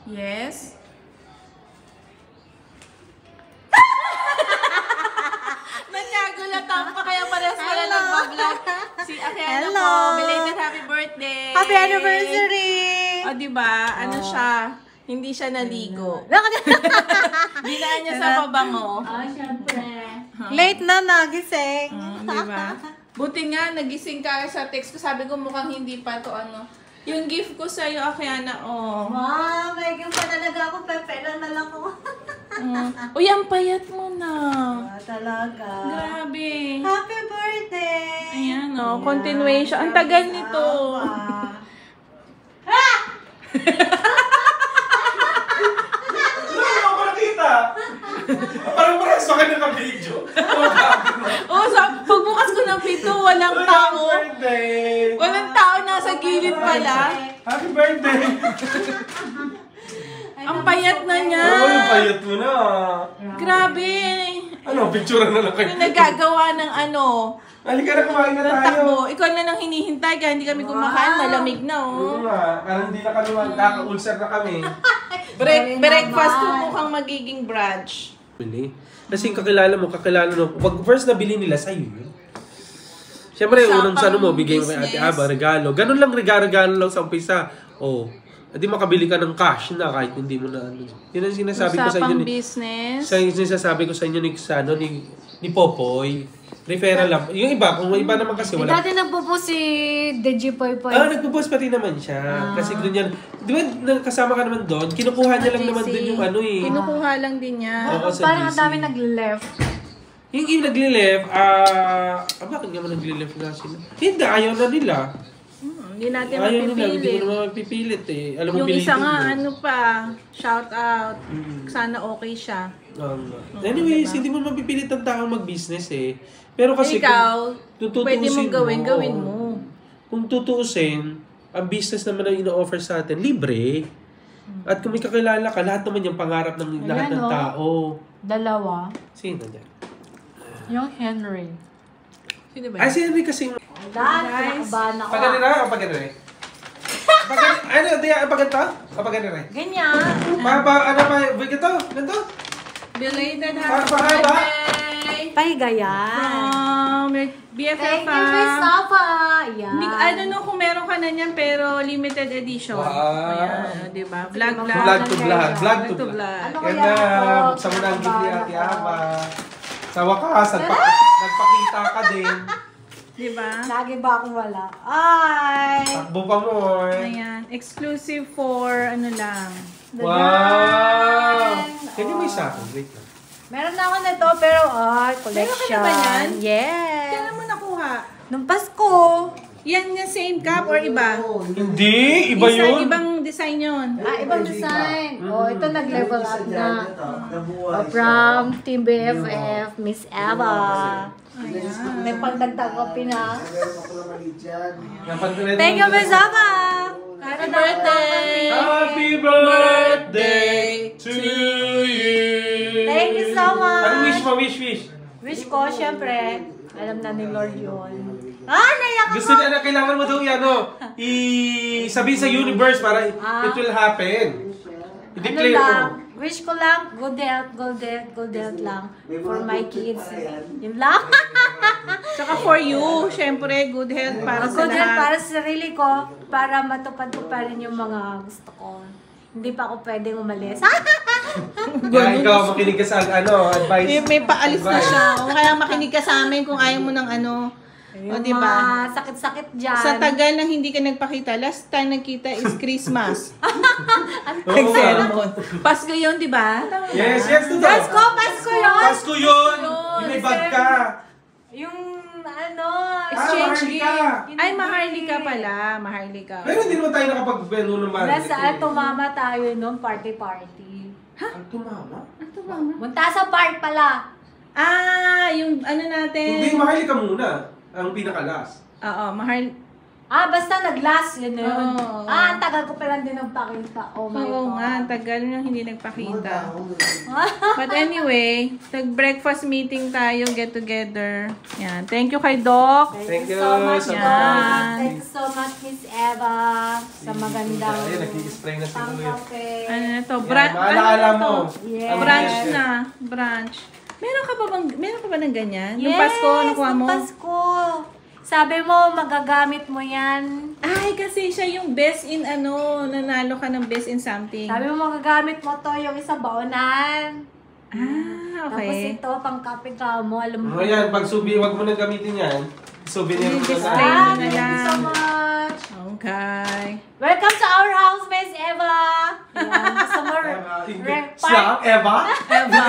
Yes. Nagkagulatan pa kaya parehas pala nag-vlog. Si Akiana po, belated happy birthday. Happy anniversary! O, diba? Ano siya? Hindi siya naligo. Dinaan niya sa pabango. Syempre. Late na nagising. Diba? Buti nga, nagising ka sa text ko. Sabi ko mukhang hindi pa to ano. Yung gift ko sa'yo, Akiana, oh. Wow, may gift pa talaga ako. Pepera na lang ako. Uy, ang payat mo na. Talaga. Grabe. Happy birthday! Ayan, oh. Continuation. Ang tagal nito. Wala ko nakita. Parang parang sa akin naka-video. Oh, so, pagbukas ko ng pito, walang tao. Happy birthday! Walang tao nasa gilid pala. Happy birthday! Ang payat na niya. Oh, yung payat mo na. Grabe. Ano, picture na lang kayo. Yung nagagawa ng ano, Halika na, kumain na ng tayo. takbo. Ikaw na lang hinihintay kaya hindi kami kumakain. Malamig na, Oo oh. nga, parang hindi na kami kaka-ulcer na kami. Breakfast ko mukhang magiging brunch. Bili. Kasi kakilala mo, pag first nabili nila, sa'yo yun. Siyempre, unang sa ano mo, bigay mo kay Ate Aba, regalo. Ganun lang, regalo lang sa umpisa. Oh, hindi makabili ka ng cash na kahit hindi mo na ano. Yun ang sinasabi ko sa inyo. Usapang business. Yung sinasabi ko sa inyo ni Popoy. Referral lang. Yung iba, kung iba naman kasi wala. Dati nagpo-post si Deji Poy Poy. Nagpo-post pati naman siya. Kasi doon yan, di ba kasama ka naman doon? Kinukuha niya lang naman doon yung ano eh. Kinukuha lang din niya. Oo, sa Parang ang GC. dami nag-left. Yung nagli-left, bakit nga nagli-left nga sila? Hindi, ayaw na nila. Hindi natin Ayaw nila, hindi mo mapipilit. naman magpipilit eh. Alam mo, Yung isa pilitin nga, mo. ano pa, shout out. Sana okay siya. Anyways, hindi mo mapipilit ang taong mag-business eh. Pero kasi Ikaw, kung pwede mong gawin, mo, gawin mo. Kung tutuusin, ang business naman ang ino-offer sa atin, libre. At kung may kakilala ka, lahat naman yung pangarap ng lahat ng tao. Dalawa. Sino dyan? Yung Henry. Sino ba? Ay, si Henry kasi... Guys, kinakabahan ako. Paganira o paganira? Ano, paganto? O paganira? Ganyan. Ano pa, ganito? Ganito? Belated Para happy pahaba? birthday! Pahigayan. BFF Thank you, Christopher. Yan. Hindi, I don't know kung meron ka na niyan, pero limited edition. Wow. Ayan, diba? Vlog. Vlog to vlog. Vlog to to vlog. vlog. Ano Yan kaya na, ako? buksan mo na ang gift ni Ate Aba. Sa wakas, nagpakita ka din. Diba? Lagi ba akong wala? Ay! Takbo pa mo eh. Ayan. Exclusive for ano lang. Wow! Hindi mo isa akin. Wait lang. Meron na ako nito, pero collection. Meron ka na ba yan? Yes. Kailan mo nakuha? Nung Pasko. Yan yung same cup or iba? Hindi! Iba yun! Ibang design yun. Ibang design. Ito nag-level up na. From Team BFF, Miss Eva. May pandagdag ko pina. Thank you, Miss Eva. Happy birthday! Happy birthday to you! Thank you so much. Ano wish mo? Wish. Wish ko, syempre, alam na ni Lord yun. Naiyak Gusto niya na kailangan mo daw yan, sabihin sa universe para it will happen. I-declare mo. Wish ko lang, good health lang for my kids. Yun lang. Tsaka for you, syempre, good health para sa Good health lahat. para sa sarili ko, para matupad ko pa rin yung mga gusto ko. Hindi pa ako pwedeng umalis. Kaya ikaw, makinig ka sa advice. May paalis na Advice. siya. O kaya makinig ka sa amin kung ayaw mo ng ano. O, Yung diba? mga sakit-sakit dyan. Sa tagal na hindi ka nagpakita, last time nagkita is Christmas. Oo nga. Nag-sermon. Pasko yun, di ba? Yes, totoo. Pasko yun! Pasko yun! Yung may bag ka. Yung ano, Exchange Maharlika. gift. Ay, Maharlika pala. Maharlika. Pero hindi naman tayo nakapag-beno ng market. nasaan tumama tayo noon, party-party. Ang tumama? Ito ba? Munta sa park pala. Yung ano natin. Hindi, Maharlika muna. Ang pinakalas. Oo, Basta nag-last yun yun. Oo. Ang tagal ko pa lang din nagpakita. Oh my Oo God. nga, tagal nang hindi nagpakita. But anyway, nag-breakfast meeting tayo, get together. Yan. Thank you kay Doc. Thank you so much, so Doc. much. Thank you so much, Miss Eva, sa magandang Ayun, nag-i-spray na si Kuya. pangkape. Ano na to? Yan, maalaala mo. Yes. Branch na. Branch. Meron ka ba ng ganyan? Yung Yes, Pasko, nakuha mo? nung Pasko. Sabi mo, magagamit mo yan. Ay, kasi siya yung best in nanalo ka ng best in something. Sabi mo, magagamit mo to yung isang baonan. Ah, Tapos okay. ito, pangkape ka mo. Alam mo. O yan, pag wag mo nang gamitin yan. Souvenir mo Display na. mo na Thank you lang. so much. Okay. Welcome to our house, Miss Eva. Yan, gusto mo Slang? Eva? Eva?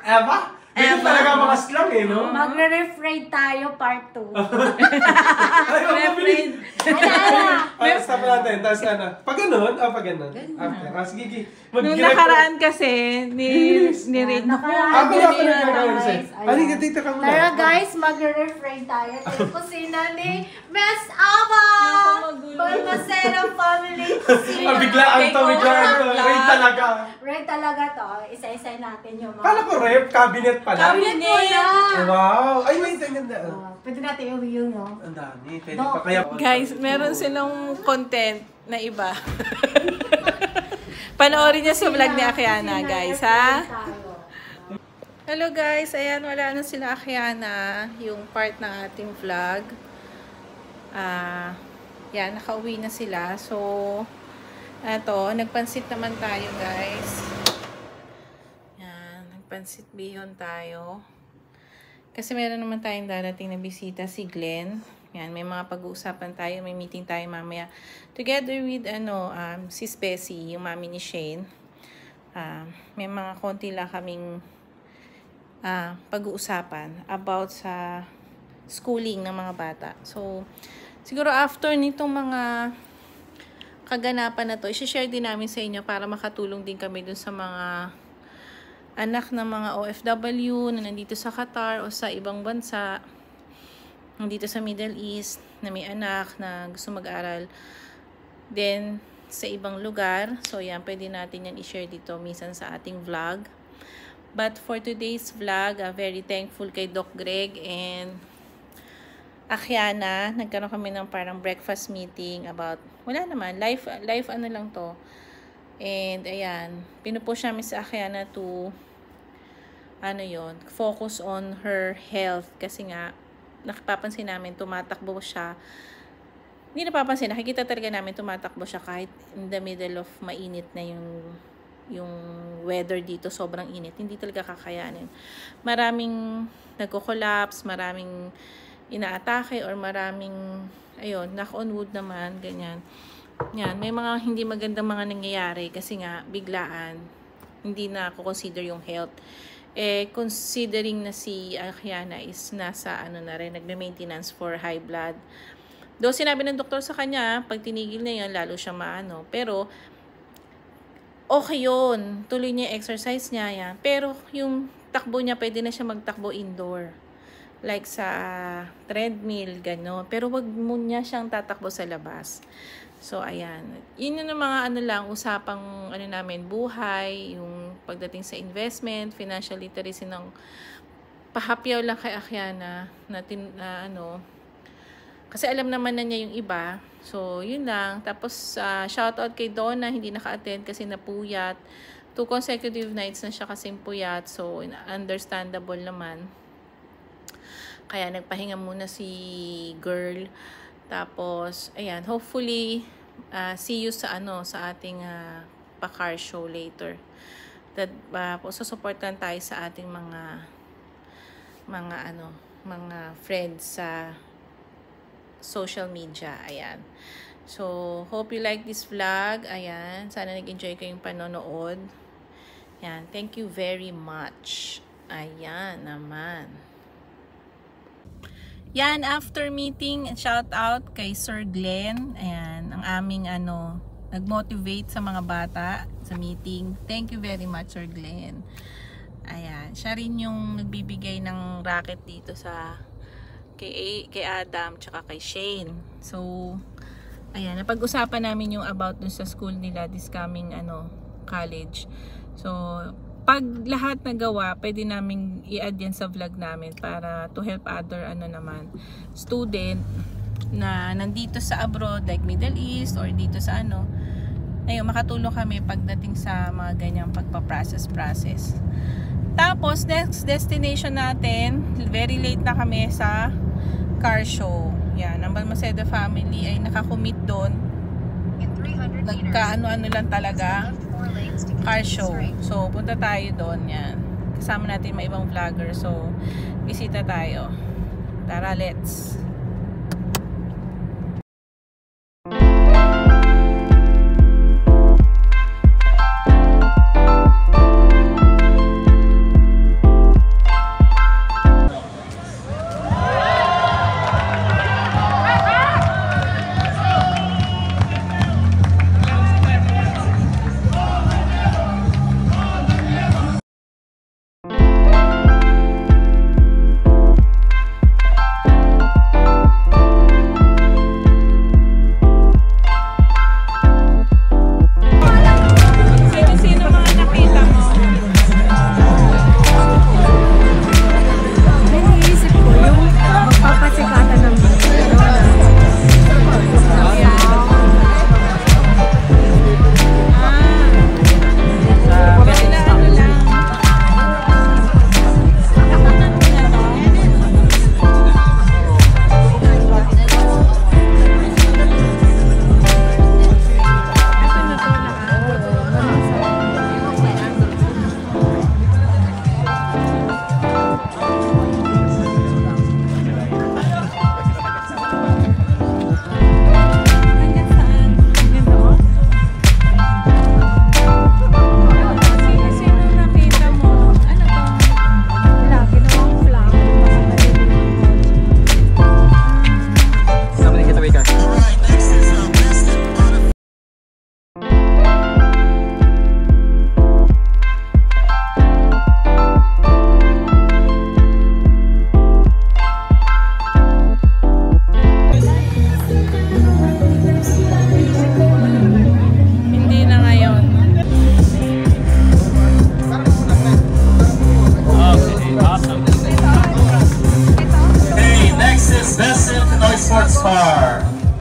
Eva? Eva talaga mga slang eh, no? Magre-refrain tayo, part 2. Ay, mabilis. Ala, Stop natin. Tapos ano? Pag ganun? Pag ganun. After. Sige, sige. Nung nakaraan kasi, ni Rin. nakaraan. Ako na gagawin sa'yo. Guys, Halika, dito ka muna. Tara guys, magre-refrain tayo. Sa kusina ni Miss Ava! Naku, magulo. Balmacero Family Kusina. Biglaan to. Raid talaga. Right talaga to. Isa-isa natin yung mga... Kala ko rep, cabinet pala. Cabinet mo yan! Wow! Ay, wait, ang ganda. Pwede natin i-review, no? Ang dami. Pwede pa kaya. Guys, meron silang content na iba. Panoorin niyo sa vlog ni Akiana, guys, ha? Hello guys, ayan, wala na sila Akiana, yung part ng ating vlog. Yan, nakauwi na sila. So, eto, nagpansit naman tayo, guys. Yan, nagpansit bihon tayo. Kasi meron naman tayong darating na bisita, si Glenn. Yan, may mga pag-uusapan tayo, may meeting tayo mamaya. Together with, Sis Bessie, yung mami ni Shane. May mga konti lang kaming pag-uusapan about sa schooling ng mga bata. So, siguro after nitong mga kaganapan na to, i-share din namin sa inyo para makatulong din kami dun sa mga anak ng mga OFW na nandito sa Qatar o sa ibang bansa, nandito sa Middle East, na may anak na gusto mag-aral. Then, sa ibang lugar. So, yan, pwede natin yan i-share dito minsan sa ating vlog. But for today's vlog, very thankful kay Doc Greg and Akiana. Nagkaroon kami ng parang breakfast meeting about, wala naman, life ano lang to. And, ayan, pinupush namin sa Akiana to, focus on her health. Kasi nga, napapansin namin, tumatakbo siya. Hindi napapansin, nakikita talaga namin tumatakbo siya kahit in the middle of mainit na yung weather dito, sobrang init. Hindi talaga kakayanin. Maraming nagko-collapse, maraming inaatake, or maraming, knock on wood naman, ganyan. Yan, may mga hindi magandang mga nangyayari kasi nga, biglaan, hindi na ako consider yung health. Considering na si Akiana is nasa, na rin, nagme-maintenance for high blood. Though sinabi ng doktor sa kanya, pag tinigil na yan, lalo siya maano. Pero, okay yun. Tuloy niya exercise niya yan. Pero, yung takbo niya, pwede na siya magtakbo indoor. Like sa treadmill, gano'n. Pero, wag mo niya siyang tatakbo sa labas. So, ayan. Yun yung mga usapang namin, buhay, yung pagdating sa investment, financial literacy ng pahapyaw lang kay Akiana kasi alam naman na niya yung iba. So, yun lang. Tapos, shoutout kay Donna, hindi naka-attend kasi napuyat. 2 consecutive nights na siya kasing puyat. So, understandable naman. Kaya, nagpahinga muna si girl. Tapos, ayan, hopefully, see you sa ating pa-car show later. That, susupportan tayo sa ating mga friends sa social media. Ayan. So, hope you like this vlog. Ayan. Sana nag-enjoy kayong panonood. Ayan. Thank you very much. Ayan naman. Yan, after meeting, shout out kay Sir Glenn. Ayan, ang aming nag-motivate sa mga bata sa meeting. Thank you very much, Sir Glenn. Ayan, siya rin yung nagbibigay ng racket dito sa kay Adam, tsaka kay Shane. So, ayan, napag-usapan namin yung about dun sa school nila this coming college. So, pag lahat nagawa, pwede namin i-add yan sa vlog namin para to help other student na nandito sa abroad, like Middle East or dito sa ayun, makatulong kami pagdating sa mga ganyang pagpa-process. Tapos, next destination natin, very late na kami sa car show. Yan, ang Balmaceda family ay nakakommit doon. Nagka-ano lang talaga, car show. So, punta tayo doon. Yan. Kasama natin mga ibang vlogger. So, bisita tayo. Tara, let's!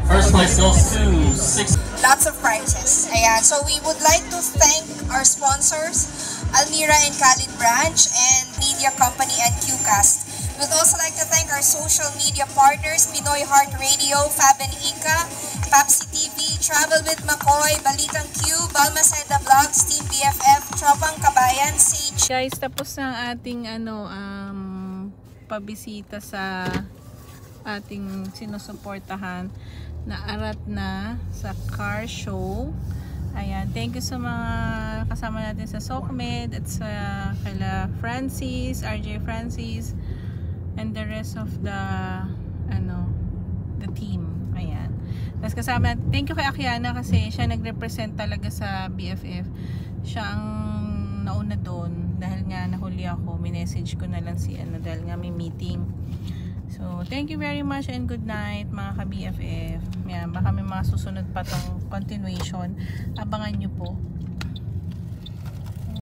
First place goes to 6. Lots of prizes. Ayan. So we would like to thank our sponsors, Almira and Khalid Branch, and media company and QCast. We'd also like to thank our social media partners, Pinoy Heart Radio, Fab and Ika, Papsi TV, Travel with McCoy, Balitang Q, Balmaceda Vlogs, Team BFF, Tropang Kabayan, Sage. Guys, tapos na ang ating pabisita sa ating sinusuportahan na arat na sa car show. Ayan, thank you sa mga kasama natin sa SOCMED at sa kaila Francis, RJ Francis, and the rest of the team. Ayan. Tapos kasama, thank you kay Akiana kasi siya nag-represent talaga sa BFF. Siya ang nauna doon dahil nga nahuli ako, minessage ko na lang si dahil nga may meeting. So, thank you very much and good night mga ka-BFF. Yan, baka may mga susunod pa tong continuation. Abangan nyo po.